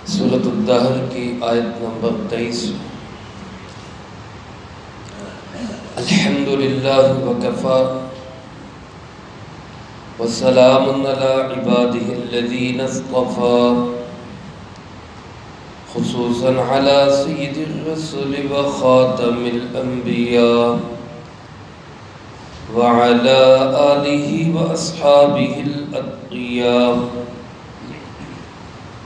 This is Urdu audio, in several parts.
سورۃ الدہر کی آیت نمبر 23۔ الحمد للہ وکفی وسلام علی عبادہ الذین اصطفی، خصوصا علی سید الرسل وخاتم الانبیاء وعلی آلہ واصحابہ الاتقیاء۔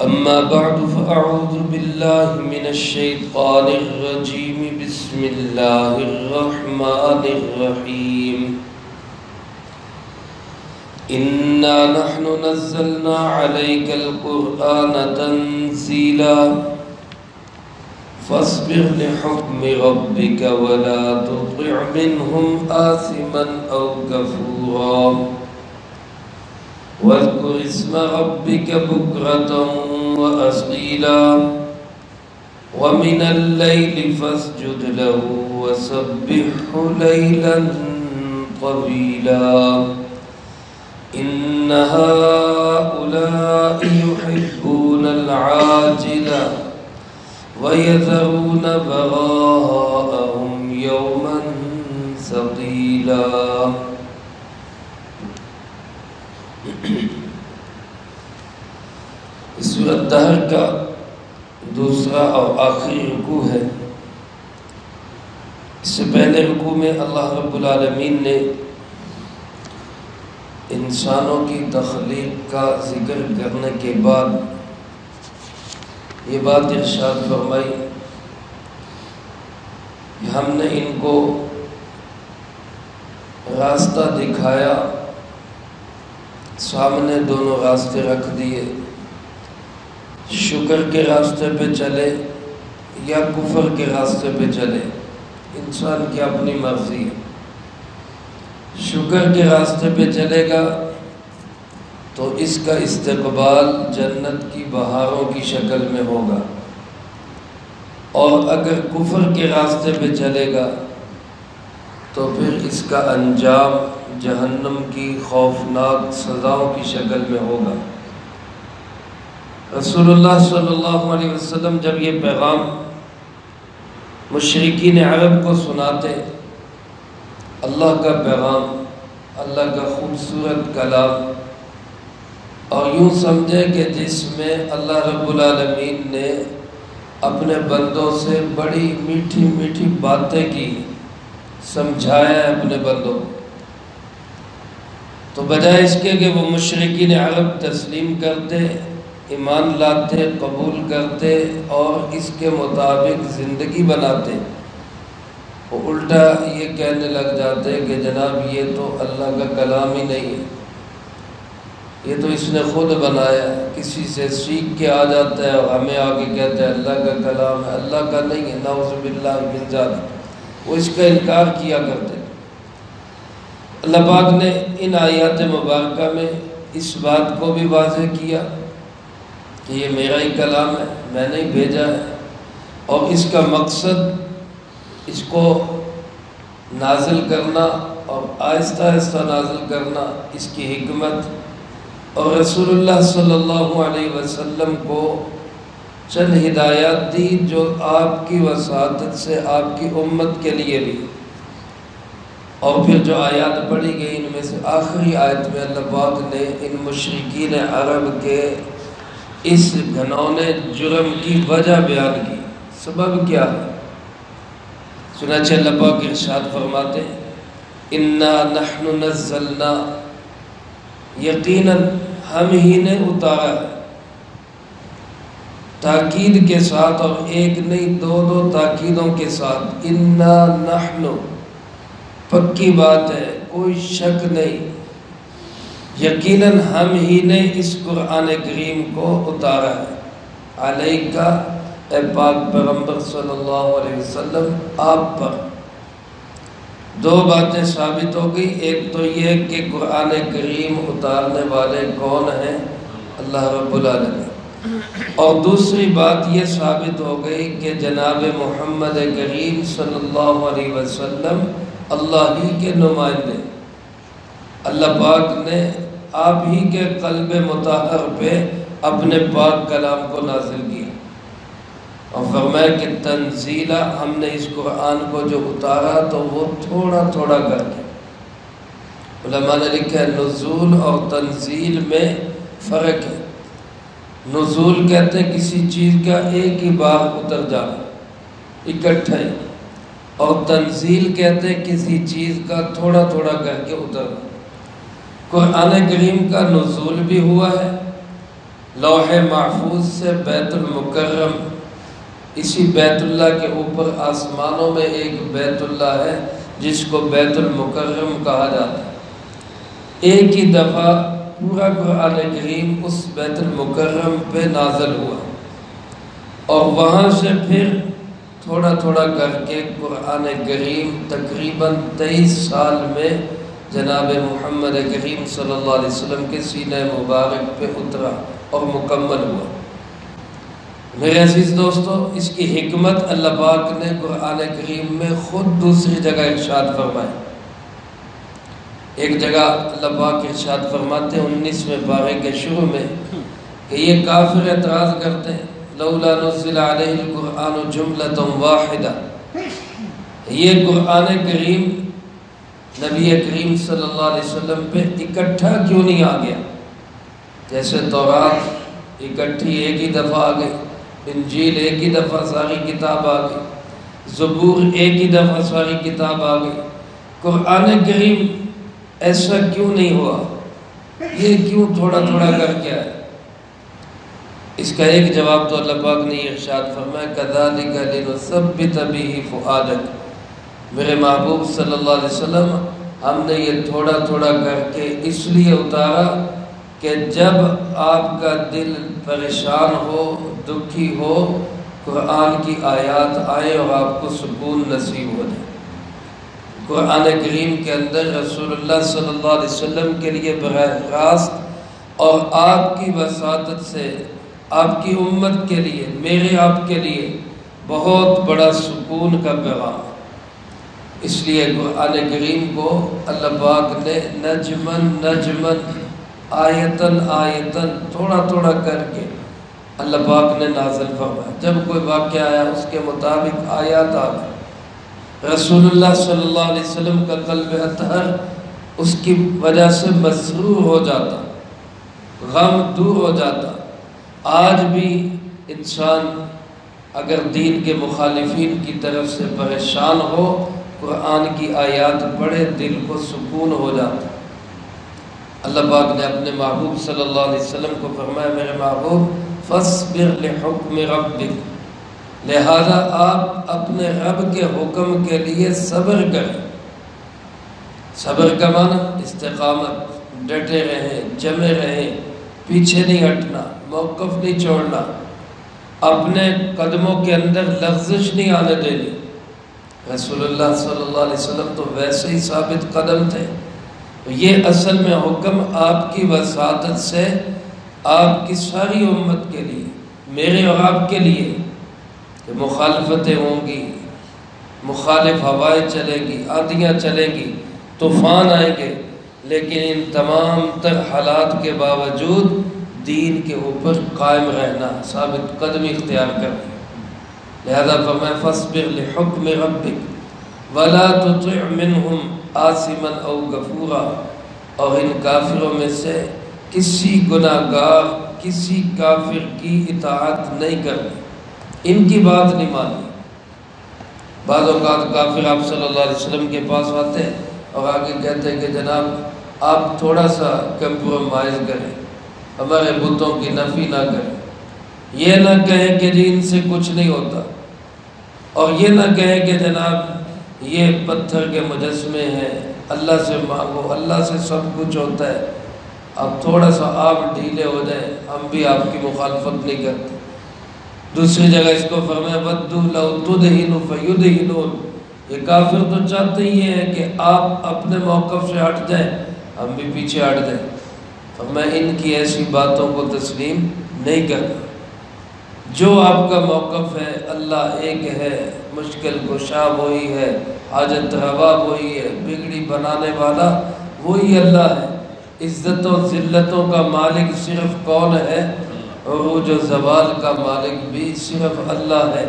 اما بعد فاعوذ باللہ من الشیطان الرجیم، بسم اللہ الرحمن الرحیم۔ انا نحن نزلنا علیک القرآن تنزیلا، فاصبر لحکم ربک ولا تطع منهم آثما او کفورا، واذكر اسم ربك بكرة وأصيلا، ومن الليل فاسجد له وسبحه ليلا طويلا، إن هؤلاء يحبون العاجلة ويذرون وراءهم يوما ثقيلا۔ اس سورۃ دہر کا دوسرا اور آخری رکوع ہے۔ اس سے پہلے رکوع میں اللہ رب العالمین نے انسانوں کی تخلیق کا ذکر کرنے کے بعد یہ بات ارشاد فرمائی کہ ہم نے ان کو راستہ دکھایا، سامنے دونوں راستے رکھ دیے، شکر کے راستے پہ چلے یا کفر کے راستے پہ چلے، انسان کی اپنی مرضی ہے۔ شکر کے راستے پہ چلے گا تو اس کا استقبال جنت کی بہاروں کی شکل میں ہوگا، اور اگر کفر کے راستے پہ چلے گا تو پھر اس کا انجام جہنم کی خوفناک سزاؤں کی شکل میں ہوگا۔ رسول اللہ صلی اللہ علیہ وسلم جب یہ پیغام مشرکین عرب کو سناتے، اللہ کا پیغام، اللہ کا خوبصورت کلام، اور یوں سمجھے کہ جس میں اللہ رب العالمین نے اپنے بندوں سے بڑی میٹھی میٹھی باتیں کی، سمجھایا ہے اپنے بندوں کو، تو بجائے اس کے کہ وہ مشرکین عرب تسلیم کرتے، ایمان لاتے، قبول کرتے اور اس کے مطابق زندگی بناتے، وہ الٹا یہ کہنے لگ جاتے کہ جناب یہ تو اللہ کا کلام ہی نہیں ہے، یہ تو اس نے خود بنایا، کسی سے سیکھ کے آ جاتا ہے اور ہمیں آگے کہتا ہے اللہ کا کلام ہے، اللہ کا نہیں ہے، نعوذ باللہ من ذالک۔ وہ اس کا انکار کیا کرتے۔ اللہ پاک نے ان آیات مبارکہ میں اس بات کو بھی واضح کیا کہ یہ میرا ہی کلام ہے، میں نے ہی بھیجا ہے، اور اس کا مقصد اس کو نازل کرنا اور آہستہ آہستہ نازل کرنا، اس کی حکمت، اور رسول اللہ صلی اللہ علیہ وسلم کو چند ہدایات دی جو آپ کی وساطت سے آپ کی امت کے لیے بھی۔ اور پھر جو آیات پڑھی گئی ان میں سے آخری آیت میں اللہ پاک نے ان مشرکین عرب کے اس گھنونے جرم کی وجہ بیان کی، سبب کیا ہے۔ چنانچہ اللہ پاک ارشاد فرماتے ہیں، انا نحن نزلنا، یقیناً ہم ہی نے اتارا ہے، تاکید کے ساتھ، اور ایک نہیں دو تاکیدوں کے ساتھ، انا نحن، پکی بات ہے، کوئی شک نہیں، یقیناً ہم ہی نے اس قرآن کریم کو اتارا ہے، علیہ کا، اے پاک پیغمبر صلی اللہ علیہ وسلم، آپ پر۔ دو باتیں ثابت ہو گئی، ایک تو یہ کہ قرآن کریم اتارنے والے کون ہیں؟ اللہ رب العالمین، اور دوسری بات یہ ثابت ہو گئی کہ جناب محمد کریم صلی اللہ علیہ وسلم اللہ ہی کے نمائندے، اللہ پاک نے آپ ہی کے قلب مطہر پہ اپنے پاک کلام کو نازل کیا۔ اور فرمایا کہ تنزیلا، ہم نے اس قرآن کو جو اتارا تو وہ تھوڑا تھوڑا کر کے. علماء نے لکھا ہے نزول اور تنزیل میں فرق ہے. نزول کہتے ہیں کسی چیز کا ایک ہی بار اتر جانا اکٹھا ہی، اور تنزیل کہتے ہیں کسی چیز کا تھوڑا تھوڑا کر کے اترنا. قرآن کریم کا نزول بھی ہوا ہے لوح محفوظ سے بیت المکرم. اسی بیت اللہ کے اوپر آسمانوں میں ایک بیت اللہ ہے جس کو بیت المکرم کہا جاتا ہے. ایک ہی دفعہ پورا قرآن کریم اس بیت المکرم پہ نازل ہوا، اور وہاں سے پھر تھوڑا تھوڑا کر کے قرآن کریم تقریباً 23 سال میں جناب محمد کریم صلی اللہ علیہ وسلم کے سینہ مبارک پہ اترا اور مکمل ہوا. میرے عزیز دوستو، اس کی حکمت اللہ پاک نے قرآن کریم میں خود دوسری جگہ ارشاد فرمائی. ایک جگہ اللہ پاک ارشاد فرماتے ہیں 19ویں پارے کے شروع میں کہ یہ کافر اعتراض کرتے ہیں لولا نزل علیہ القرآن جملۃ واحدہ، یہ قرآن کریم نبی کریم صلی اللہ علیہ وسلم پہ اکٹھا کیوں نہیں آ گیا؟ جیسے تورات اکٹھی ایک ہی دفعہ آ گئی، انجیل ایک ہی دفعہ ساری کتاب آ گئی، زبور ایک ہی دفعہ ساری کتاب آ گئی. قرآن کریم ایسا کیوں نہیں ہوا؟ یہ کیوں تھوڑا تھوڑا کر کے آئے؟ اس کا ایک جواب تو اللہ پاک نے ارشاد فرمایا کذالک لنثبت بہ فؤادک. میرے محبوب صلی اللہ علیہ وسلم، ہم نے یہ تھوڑا تھوڑا کر کے اس لیے اتارا کہ جب آپ کا دل پریشان ہو، دکھی ہو، قرآن کی آیات آئے اور آپ کو سکون نصیب ہو جائے. قرآن کریم کے اندر رسول اللہ صلی اللہ علیہ وسلم کے لیے براہ راست اور آپ کی وساطت سے آپ کی امت کے لیے، میرے آپ کے لیے بہت بڑا سکون کا پیغام. اس لیے قرآن کریم کو اللہ پاک نے نجمن نجمن آیتن آیتن تھوڑا تھوڑا کر کے اللہ پاک نے نازل فرمایا. جب کوئی واقعہ آیا اس کے مطابق آیات آ گئی. رسول اللہ صلی اللہ علیہ وسلم کا قلب اطہر اس کی وجہ سے مسرور ہو جاتا، غم دور ہو جاتا. آج بھی انسان اگر دین کے مخالفین کی طرف سے پریشان ہو، قرآن کی آیات پڑھے، دل کو سکون ہو جاتا. اللہ پاک نے اپنے محبوب صلی اللہ علیہ وسلم کو فرمایا میرے محبوب فاصبر لحکم ربک، لہذا آپ اپنے رب کے حکم کے لیے صبر کریں. صبر کا معنی استقامت، ڈٹے رہیں، جمے رہیں، پیچھے نہیں ہٹنا، موقف نہیں چھوڑنا، اپنے قدموں کے اندر لغزش نہیں آنے دینی. رسول اللہ صلی اللہ علیہ وسلم تو ویسے ہی ثابت قدم تھے. یہ اصل میں حکم آپ کی وساطت سے آپ کی ساری امت کے لیے، میرے اور آپ کے لیے، کہ مخالفتیں ہوں گی، مخالف ہوائیں چلیں گی، آندیاں چلیں گی، طوفان آئیں گے، لیکن ان تمام تر حالات کے باوجود دین کے اوپر قائم رہنا، ثابت قدمی اختیار کرنا. لہذا فرمایا فاصبر لحکم ربک ولا تطع منہم آثما او غفورا، اور ان کافروں میں سے کسی گناہ گار، کسی کافر کی اطاعت نہیں کرنی، ان کی بات نہیں مانی. بعض اوقات کافر آپ صلی اللہ علیہ وسلم کے پاس آتے ہیں اور آگے کہتے ہیں کہ جناب آپ تھوڑا سا کمپرومائز کریں، ہمارے بتوں کی نفی نہ کریں. یہ نہ کہیں کہ جی ان سے کچھ نہیں ہوتا، اور یہ نہ کہیں کہ جناب یہ پتھر کے مجسمے ہیں، اللہ سے مانگو، اللہ سے سب کچھ ہوتا ہے. اب تھوڑا سا آپ ڈھیلے ہو جائیں، ہم بھی آپ کی مخالفت نہیں کرتے. دوسری جگہ اس کو فرمایا وَدُّوا لَوْ تُدْهِنُ فَيُدْهِنُونَ، یہ کافر تو چاہتے ہی ہیں کہ آپ اپنے موقف سے ہٹ جائیں، ہم بھی پیچھے ہٹ جائیں. فرمایا ان کی ایسی باتوں کو تسلیم نہیں کرنا. جو آپ کا موقف ہے، اللہ ایک ہے، مشکل کشا وہی ہے، حاجت روا وہی ہے، بگڑی بنانے والا وہی اللہ ہے. عزت و ذلتوں کا مالک صرف کون ہے؟ عروج و زوال کا مالک بھی صرف اللہ ہے۔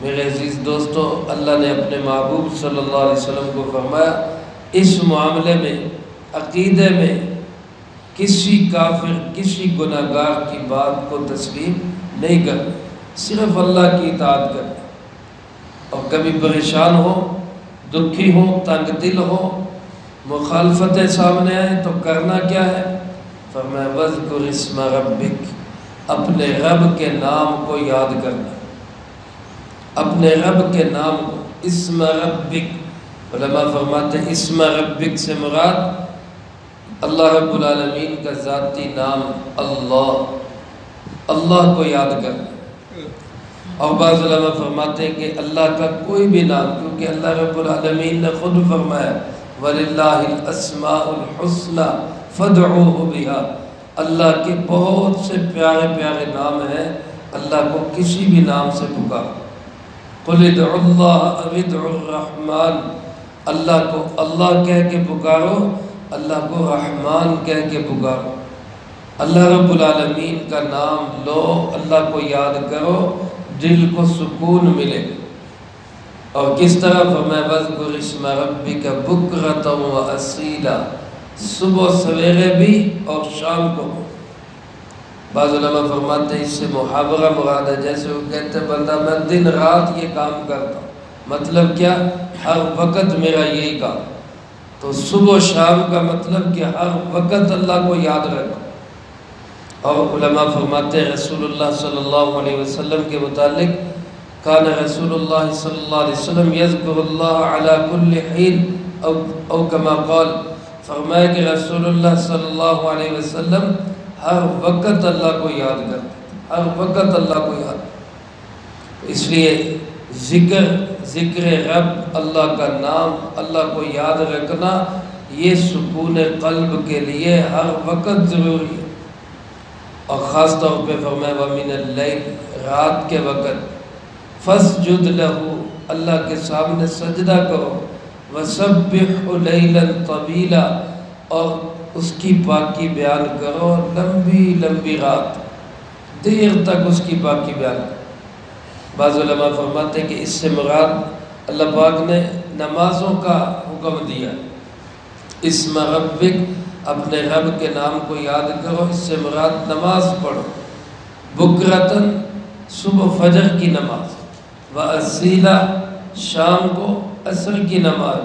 میرے عزیز دوستو، اللہ نے اپنے محبوب صلی اللہ علیہ وسلم کو فرمایا اس معاملے میں، عقیدے میں کسی کافر، کسی گناہگار کی بات کو تسلیم نہیں کرنا، صرف اللہ کی اطاعت کرنا۔ اور کبھی پریشان ہو، دکھی ہو، تنگ دل ہو، مخالفتیں سامنے آئیں تو کرنا کیا ہے؟ فرمایا وَاذْكُرِ اسْمَ رَبِّكَ، اپنے رب کے نام کو یاد کرنا، اپنے رب کے نام کو، اسم ربک۔ علماء فرماتے ہیں اسم ربک سے مراد اللہ رب العالمین کا ذاتی نام اللہ، اللہ کو یاد کرنا۔ اور بعض علماء فرماتے ہیں کہ اللہ کا کوئی بھی نام، کیونکہ اللہ رب العالمین نے خود فرمایا وَلِلَّهِ الْأَسْمَاءُ الْحُسْنَى فَادْعُوهُ بِهَا، اللہ کے بہت سے پیارے پیارے نام ہیں، اللہ کو کسی بھی نام سے پکارو۔ قُلِ ادْعُوا اللَّهَ أَوِ ادْعُوا الرَّحْمَٰنَ، اللہ کو اللہ کہہ کے پکارو، اللہ کو رحمان کہہ کے پکارو۔ اللہ رب العالمین کا نام لو، اللہ کو یاد کرو، دل کو سکون ملے۔ اور کس طرح فرمایا وَاذْكُرِ اسْمَ رَبِّكَ بُكْرَةً وَأَصِيلًا، صبح سویرے بھی اور شام کو۔ بعض علماء فرماتے ہیں اس سے محاورہ مراد ہے، جیسے وہ کہتے ہیں بندہ میں دن رات یہ کام کرتا ہوں، مطلب کیا؟ ہر وقت میرا یہی کام۔ تو صبح و شام کا مطلب کہ ہر وقت اللہ کو یاد رکھو۔ اور علماء فرماتے ہیں رسول اللہ صلی اللہ علیہ وسلم کے متعلق کان رسول اللہ صلی اللہ علیہ وسلم یذکر اللہ علی کل حین او کما قال، فرمایا کہ رسول اللہ صلی اللہ علیہ وسلم ہر وقت اللہ کو یاد کرتے، ہر وقت اللہ کو یاد۔ اس لیے ذکر رب، اللہ کا نام، اللہ کو یاد رکھنا، یہ سکون قلب کے لیے ہر وقت ضروری ہے۔ اور خاص طور پہ فرمایا وَمِنَ اللَّيْلِ، رات کے وقت، فَاسْجُدْ لَهُ، اللہ کے سامنے سجدہ کرو، وَسَبِّحْهُ لَيْلًا طَوِيلًا، اور اس کی پاکی بیان کرو، لمبی لمبی رات، دیر تک اس کی پاکی بیان کرو۔ بعض علماء فرماتے ہیں کہ اس سے مراد اللہ پاک نے نمازوں کا حکم دیا، اسم ربک، اپنے رب کے نام کو یاد کرو، اس سے مراد نماز پڑھو، بکرتن، صبح فجر کی نماز، وَأَصِيلًا، شام کو عصر کی نماز،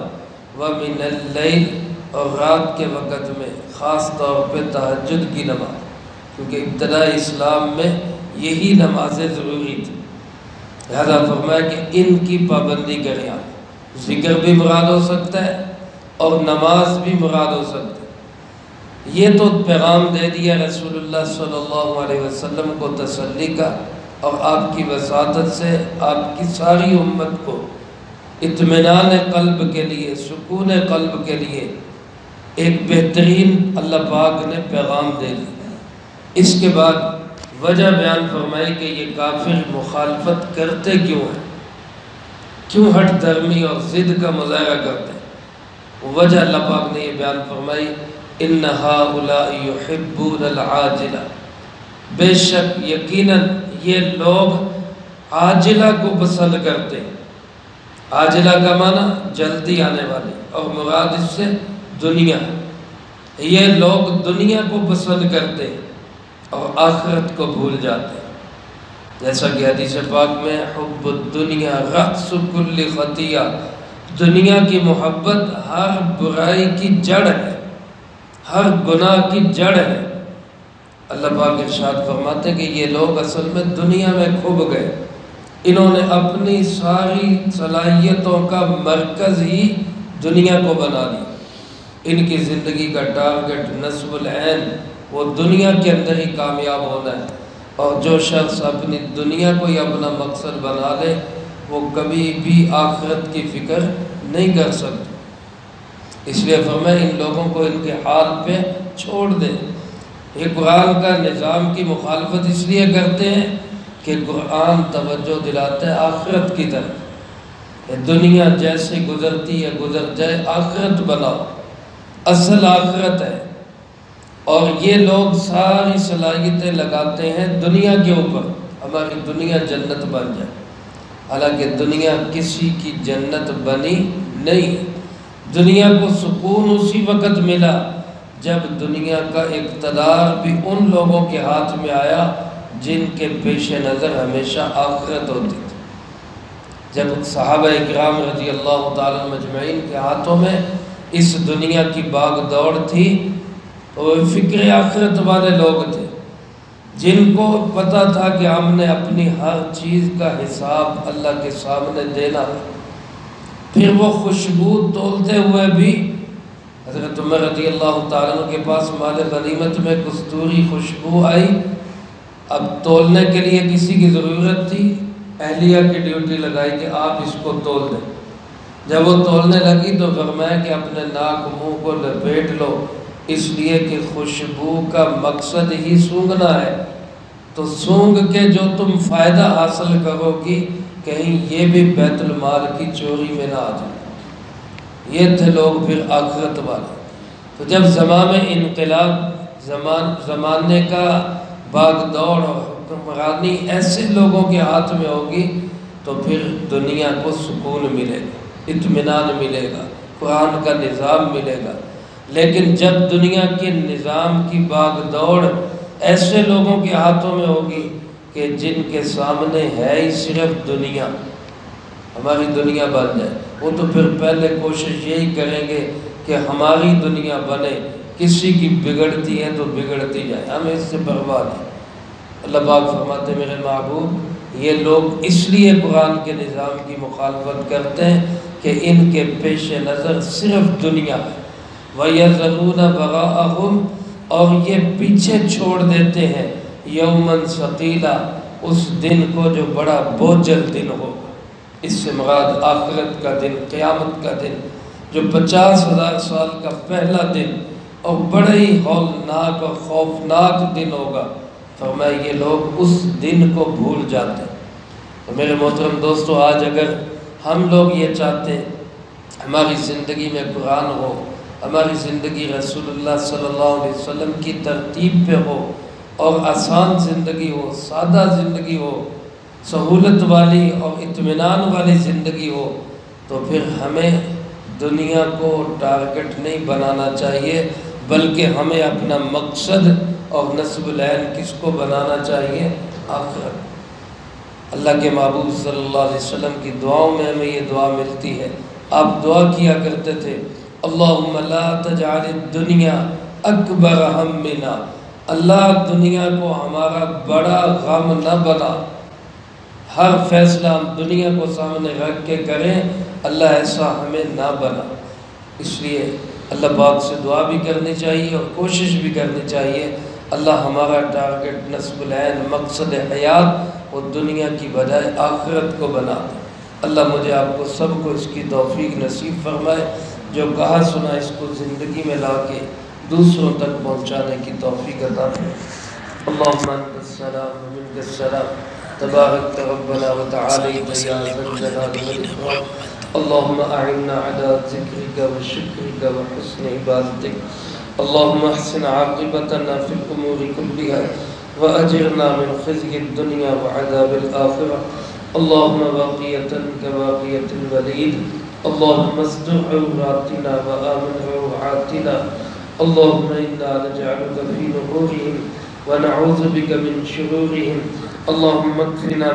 وَمِنَ اللَّيْلِ، اور رات کے وقت میں خاص طور پہ تہجد کی نماز، کیونکہ ابتدائی اسلام میں یہی نمازیں ضروری تھی، لہذا فرمایا کہ ان کی پابندی کریں آپ۔ ذکر بھی مراد ہو سکتا ہے اور نماز بھی مراد ہو سکتا ہے۔ یہ تو پیغام دے دیا رسول اللہ صلی اللہ علیہ وسلم کو تسلی کا، اور آپ کی وساطت سے آپ کی ساری امت کو اطمینان قلب کے لیے، سکون قلب کے لیے ایک بہترین اللہ پاک نے پیغام دے دیا۔ اس کے بعد وجہ بیان فرمائی کہ یہ کافر مخالفت کرتے کیوں ہیں، کیوں ہٹ درمی اور ضد کا مظاہرہ کرتے ہیں۔ وجہ اللہ پاک نے یہ بیان فرمائی ان ہؤلاء یحبون العاجلہ، بے شک یقیناً یہ لوگ عاجلہ کو پسند کرتے ہیں۔ عاجلہ کا معنی جلدی آنے والی، اور مراد اس سے دنیا، یہ لوگ دنیا کو پسند کرتے اور آخرت کو بھول جاتے ہیں، جیسا کہ حدیث پاک میں حب الدنیا رأس کل خطیہ، دنیا کی محبت ہر برائی کی جڑ ہے، ہر گناہ کی جڑ ہے۔ اللہ پاک ارشاد فرماتے کہ یہ لوگ اصل میں دنیا میں کھب گئے، انہوں نے اپنی ساری صلاحیتوں کا مرکز ہی دنیا کو بنا لیا، ان کی زندگی کا ٹارگٹ نصب العین وہ دنیا کے اندر ہی کامیاب ہونا ہے، اور جو شخص اپنی دنیا کو ہی اپنا مقصد بنا لے وہ کبھی بھی آخرت کی فکر نہیں کر سکتا۔ اس لیے فرمایا ان لوگوں کو ان کے حال پہ چھوڑ دے۔ یہ قرآن کا نظام کی مخالفت اس لیے کرتے ہیں کہ قرآن توجہ دلاتا ہے آخرت کی طرف، دنیا جیسے گزرتی ہے گزر جائے، آخرت بناؤ، اصل آخرت ہے۔ اور یہ لوگ ساری صلاحیتیں لگاتے ہیں دنیا کے اوپر، ہماری دنیا جنت بن جائے، حالانکہ دنیا کسی کی جنت بنی نہیں۔ دنیا کو سکون اسی وقت ملا جب دنیا کا اقتدار بھی ان لوگوں کے ہاتھ میں آیا جن کے پیش نظر ہمیشہ آخرت ہوتی تھی۔ جب صحابہ اکرام رضی اللہ تعالیٰ مجمعین کے ہاتھوں میں اس دنیا کی باغ دوڑ تھی تو وہ فکر آخرت والے لوگ تھے، جن کو پتہ تھا کہ ہم نے اپنی ہر چیز کا حساب اللہ کے سامنے دینا ہے۔ پھر وہ خوشبو تولتے ہوئے بھی، حضرت عمر رضی اللہ تعالیٰ عنہ کے پاس مال غنیمت میں کستوری خوشبو آئی، اب تولنے کے لیے کسی کی ضرورت تھی، اہلیہ کی ڈیوٹی لگائی کہ آپ اس کو تول دیں۔ جب وہ تولنے لگی تو فرمایا کہ اپنے ناک منہ کو لپیٹ لو، اس لیے کہ خوشبو کا مقصد ہی سونگھنا ہے، تو سونگھ کے جو تم فائدہ حاصل کرو گی کہیں یہ بھی بیت المال کی چوری میں نہ آ جائے۔ یہ تھے لوگ پھر آخرت والے۔ تو جب زمانے انقلاب، زمانے کا باغ دوڑ اور حکمرانی ایسے لوگوں کے ہاتھ میں ہوگی تو پھر دنیا کو سکون ملے گا، اطمینان ملے گا، قرآن کا نظام ملے گا۔ لیکن جب دنیا کے نظام کی باغ دوڑ ایسے لوگوں کے ہاتھوں میں ہوگی کہ جن کے سامنے ہے ہی صرف دنیا، ہماری دنیا بن جائے، وہ تو پھر پہلے کوشش یہی کریں گے کہ ہماری دنیا بنے، کسی کی بگڑتی ہے تو بگڑتی جائے، ہمیں اس سے پرواہ نہیں۔ اللہ پاک فرماتے ہیں میرے محبوب یہ لوگ اس لیے قرآن کے نظام کی مخالفت کرتے ہیں کہ ان کے پیش نظر صرف دنیا ہے۔ وَيَذَرُونَ بَغَاءَهُمْ، اور یہ پیچھے چھوڑ دیتے ہیں یوماً ثقیلا، اس دن کو جو بڑا بوجھل دن ہوگا۔ اس سے مراد آخرت کا دن، قیامت کا دن، جو 50,000 سال کا پہلا دن اور بڑے ہی ہولناک اور خوفناک دن ہوگا۔ فرمایا یہ لوگ اس دن کو بھول جاتے ہیں۔ تو میرے محترم دوستو، آج اگر ہم لوگ یہ چاہتے ہیں ہماری زندگی میں قرآن ہو، ہماری زندگی رسول اللہ صلی اللہ علیہ وسلم کی ترتیب پہ ہو اور آسان زندگی ہو، سادہ زندگی ہو، سہولت والی اور اطمینان والی زندگی ہو، تو پھر ہمیں دنیا کو ٹارگٹ نہیں بنانا چاہیے، بلکہ ہمیں اپنا مقصد اور نصب العین کس کو بنانا چاہیے؟ آخرت۔ اللہ کے محبوب صلی اللہ علیہ وسلم کی دعاؤں میں ہمیں یہ دعا ملتی ہے۔ آپ دعا کیا کرتے تھے، اللہم لا تجعل الدنیا اکبر ہمنا، اللہ دنیا کو ہمارا بڑا غم نہ بنا، ہر فیصلہ ہم دنیا کو سامنے رکھ کے کریں، اللہ ایسا ہمیں نہ بنا۔ اس لیے اللہ پاک سے دعا بھی کرنی چاہیے اور کوشش بھی کرنی چاہیے اللہ ہمارا ٹارگٹ نصب العین، مقصد حیات وہ دنیا کی بجائے آخرت کو بنا دے۔ اللہ مجھے آپ کو سب کو اس کی توفیق نصیب فرمائے، جو کہا سنا اس کو زندگی میں لا کے دوسروں تک پہنچانے کی توفیق عطا فرمائے۔ اللہم انت السلام و منک السلام، تبارک ربنا و تعالیت یا ذا الجلال والاکرام۔ اللہم اعنا علی ذکرک و شکرک و حسن عبادتک، اللہم احسن عاقبتنا فی الامور کلها واجرنا من خزي الدنيا وعذاب الآخرة، اللهم باقية كباقية الوليد، اللهم استر عوراتنا وآمن روعاتنا، اللهم إنا نجعلك في نحورهم ونعوذ بك من شرورهم، اللهم اكفنا